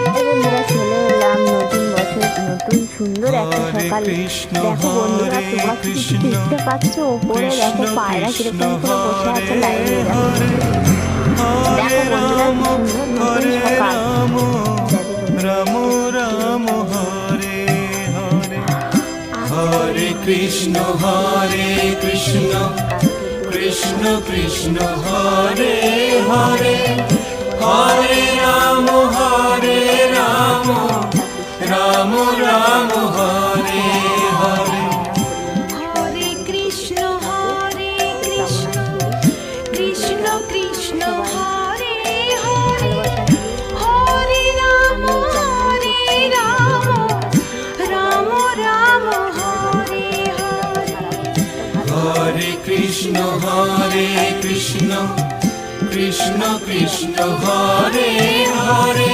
বন্ধুরা চলে এলাম নতুন বছর নতুন সুন্দর একটা সকালে। দেখো বন্ধুরা তোমরা কিছু দেখতে পাচ্ছ ওপরে, দেখো পায়রা কিরকম করে বসে আছে লাইনে। দেখো বন্ধুরা কি সুন্দর নতুন সকাল। রাম রাম হরে হরে হরে কৃষ্ণ কৃষ্ণ কৃষ্ণ হরে হরে হরে রাম রাম রাম হরে হরে হরে কৃষ্ণ কৃষ্ণ কৃষ্ণ হরে হরে হরে রাম রাম রাম হরে হরে হরে কৃষ্ণ কৃষ্ণ কৃষ্ণ হরে হরে